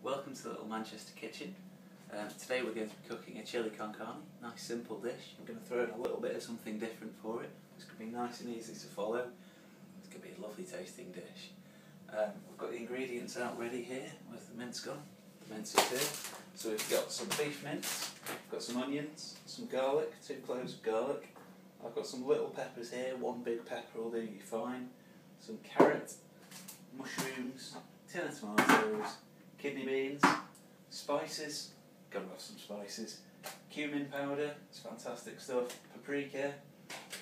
welcome to the LilManchesterKitchen. Today we're going to be cooking a chili con carne, nice simple dish. I'm going to throw in a little bit of something different for it. It's going to be nice and easy to follow. It's going to be a lovely tasting dish. We've got the ingredients out ready here. Where's the mince gone? The mince is here. So we've got some beef mince, we've got some onions, some garlic, 2 cloves of garlic. I've got some little peppers here, 1 big pepper will do you fine. Some carrot, mushrooms, tin of tomatoes, kidney beans, spices, gotta have some spices, cumin powder, it's fantastic stuff, paprika,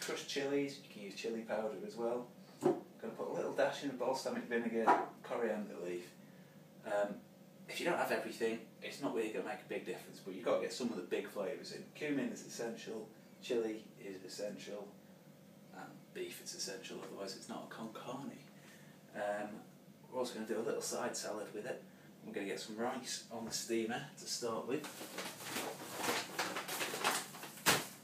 crushed chilies, you can use chili powder as well. Gonna put a little dash in of balsamic vinegar, coriander leaf. If you don't have everything, it's not really going to make a big difference, but you've got to get some of the big flavours in. Cumin is essential, chili is essential, and beef is essential, otherwise it's not a con carne. We're also going to do a little side salad with it. We're going to get some rice on the steamer to start with.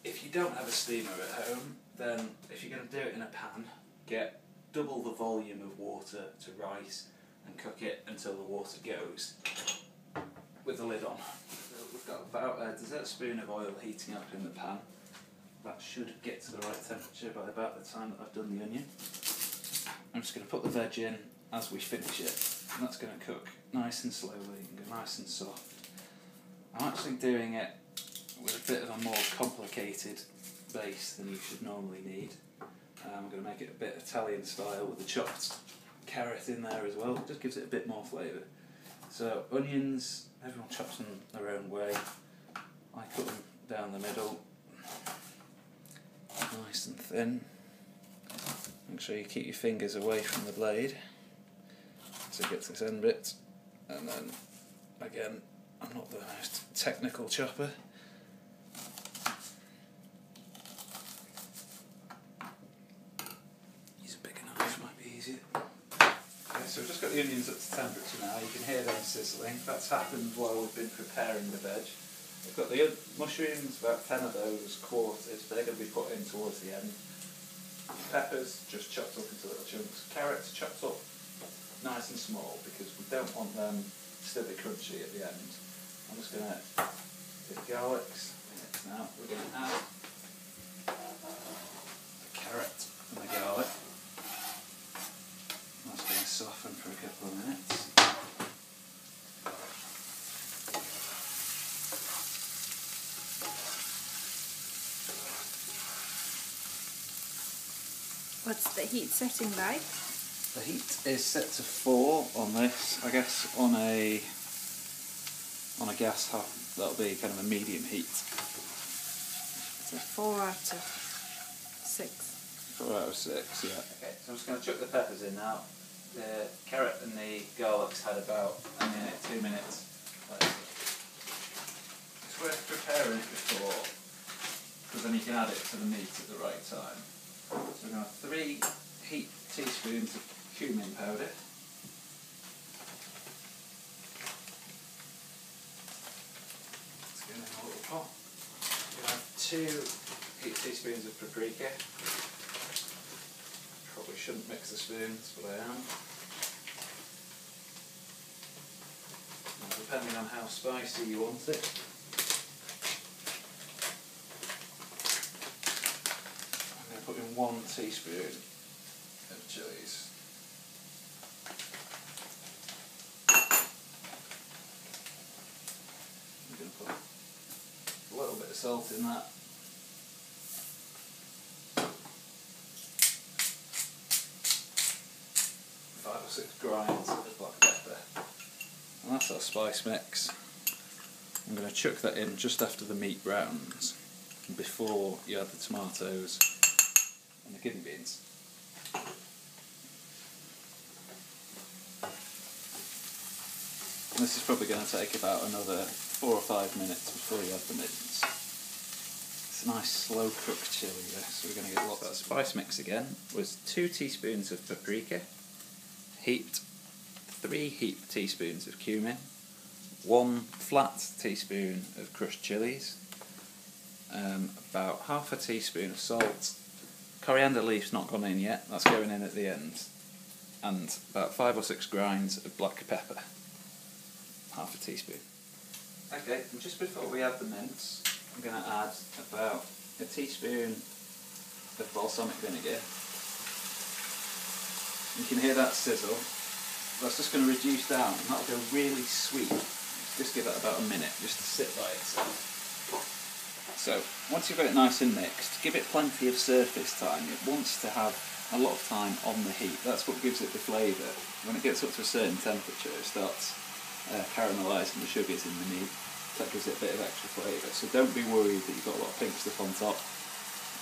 If you don't have a steamer at home, then if you're going to do it in a pan, get double the volume of water to rice and cook it until the water goes with the lid on. So we've got about a dessert spoon of oil heating up in the pan. That should get to the right temperature by about the time that I've done the onion. I'm just going to put the veg in as we finish it, and that's going to cook nice and slowly and go nice and soft. I'm actually doing it with a bit of a more complicated base than you should normally need. I'm going to make it a bit Italian style with the chopped carrot in there as well. It just gives it a bit more flavour. So onions, everyone chops them their own way. I cut them down the middle, nice and thin. Make sure you keep your fingers away from the blade so it gets this end bit. And then again, I'm not the most technical chopper. Use a bigger knife, might be easier. Okay, so we've just got the onions up to temperature now. You can hear them sizzling. That's happened while we've been preparing the veg. We've got the mushrooms, about 10 of those quartered. They're going to be put in towards the end. Peppers just chopped up into little chunks. Carrots chopped up nice and small because we don't want them still be crunchy at the end. I'm just going to do the garlics. Now we're going to add the carrot and the garlic. That's going to soften for a couple of minutes. What's the heat setting like? The heat is set to 4 on this. I guess on a gas hob that'll be kind of a medium heat. So 4 out of 6. 4 out of 6, yeah. Okay, so I'm just going to chuck the peppers in now. The carrot and the garlic's had about a minute, 2 minutes. It's worth preparing it before, because then you can add it to the meat at the right time. So we're going to have 3 heaped teaspoons of cumin powder. Let's go in a little pot. We're going to have 2 heaped teaspoons of paprika. Probably shouldn't mix the spoons, but I am. Now, depending on how spicy you want it. Put in 1 teaspoon of chilies. I'm going to put a little bit of salt in that. 5 or 6 grinds of black pepper. And that's our spice mix. I'm going to chuck that in just after the meat browns, before you add the tomatoes and the kidney beans. And this is probably going to take about another 4 or 5 minutes before you add the mince. It's a nice slow cooked chili, so we're going to get lots of spice mix again. Was 2 teaspoons of paprika, 3 heaped teaspoons of cumin, 1 flat teaspoon of crushed chilies, about half a teaspoon of salt. Coriander leaf's not gone in yet, that's going in at the end. And about 5 or 6 grinds of black pepper. half a teaspoon. Okay, and just before we add the mince, I'm going to add about a teaspoon of balsamic vinegar. You can hear that sizzle. That's just going to reduce down and that'll go really sweet. Just give that about a minute just to sit by itself. So once you've got it nice and mixed, give it plenty of surface time. It wants to have a lot of time on the heat. That's what gives it the flavour. When it gets up to a certain temperature, it starts caramelising the sugars in the meat. That gives it a bit of extra flavour. So don't be worried that you've got a lot of pink stuff on top.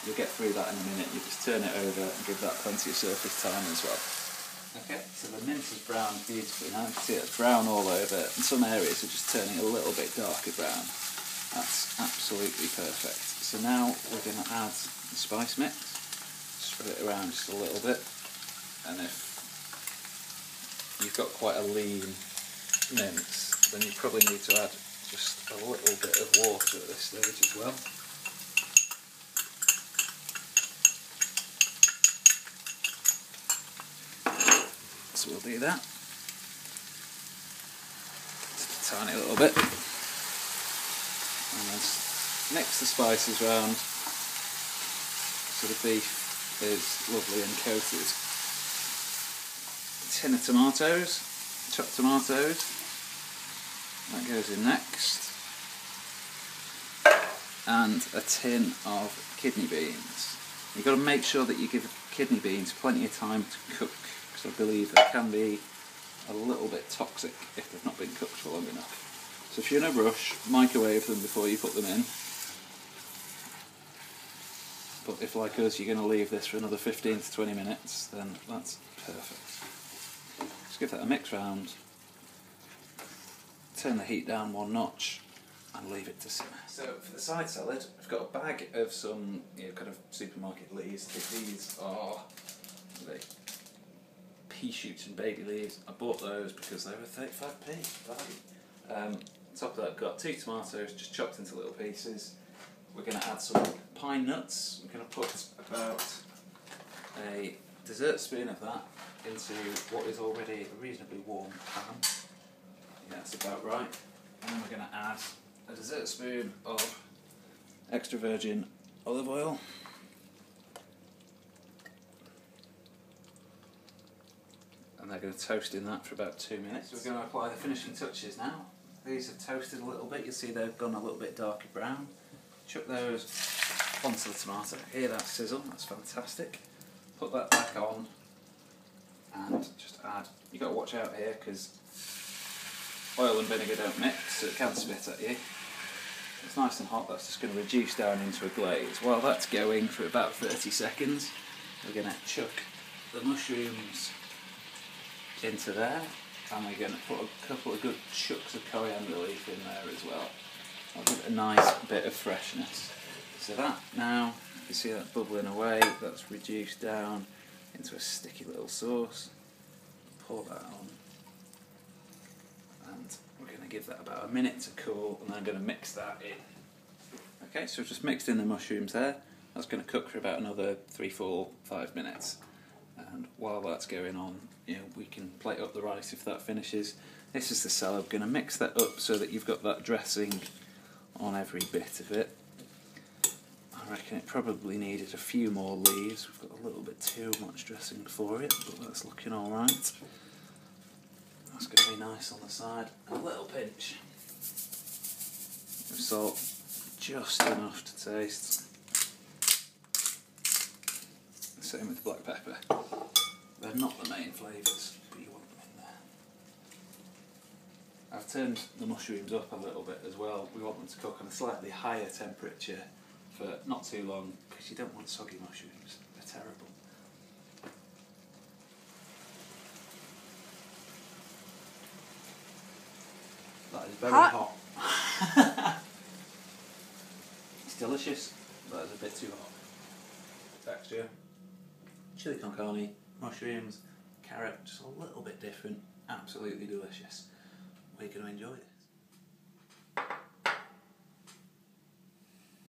You'll get through that in a minute. You just turn it over and give that plenty of surface time as well. Okay, so the mince is browned beautifully now. You can see it brown all over. In some areas are just turning a little bit darker brown. That's absolutely perfect. So now we're going to add the spice mix. Spread it around just a little bit. And if you've got quite a lean mince, then you probably need to add just a little bit of water at this stage as well. So we'll do that. Just a tiny little bit. And then mix the spices round so the beef is lovely and coated. A tin of tomatoes, chopped tomatoes, that goes in next. And a tin of kidney beans. You've got to make sure that you give kidney beans plenty of time to cook, because I believe they can be a little bit toxic if they've not been cooked for long enough. So if you're in a rush, microwave them before you put them in. But if, like us, you're going to leave this for another 15 to 20 minutes, then that's perfect. Just give that a mix round, turn the heat down one notch, and leave it to simmer. So for the side salad, I've got a bag of some kind of supermarket leaves. These are the pea shoots and baby leaves. I bought those because they were 35p value. Top of that, I've got 2 tomatoes just chopped into little pieces. We're going to add some pine nuts. We're going to put about a dessert spoon of that into what is already a reasonably warm pan. Yeah, that's about right. And then we're going to add a dessert spoon of extra virgin olive oil. And they're going to toast in that for about 2 minutes. So we're going to apply the finishing touches now. These have toasted a little bit. You'll see they've gone a little bit darker brown. Chuck those onto the tomato. Hear that sizzle? That's fantastic. Put that back on and just add. You've got to watch out here because oil and vinegar don't mix, so it can spit at you. It's nice and hot. That's just going to reduce down into a glaze. While that's going for about 30 seconds, we're going to chuck the mushrooms into there, and we're going to put a couple of good chunks of coriander leaf in there as well. That'll give it a nice bit of freshness. So that now, you can see that bubbling away, that's reduced down into a sticky little sauce. Pour that on. And we're going to give that about a minute to cool, and then I'm going to mix that in. Okay, so I've just mixed in the mushrooms there. That's going to cook for about another 3, 4, 5 minutes. And while that's going on, we can plate up the rice if that finishes. This is the salad. We're going to mix that up so that you've got that dressing on every bit of it. I reckon it probably needed a few more leaves. We've got a little bit too much dressing for it, but that's looking alright. That's going to be nice on the side. And a little pinch of salt, just enough to taste. Same with the black pepper. They're not the main flavours, but you want them in there. I've turned the mushrooms up a little bit as well. We want them to cook on a slightly higher temperature for not too long, because you don't want soggy mushrooms. They're terrible. That is very hot. It's delicious, but it's a bit too hot. Texture. Chili con carne, mushrooms, carrot, just a little bit different. Absolutely delicious. We're going to enjoy it.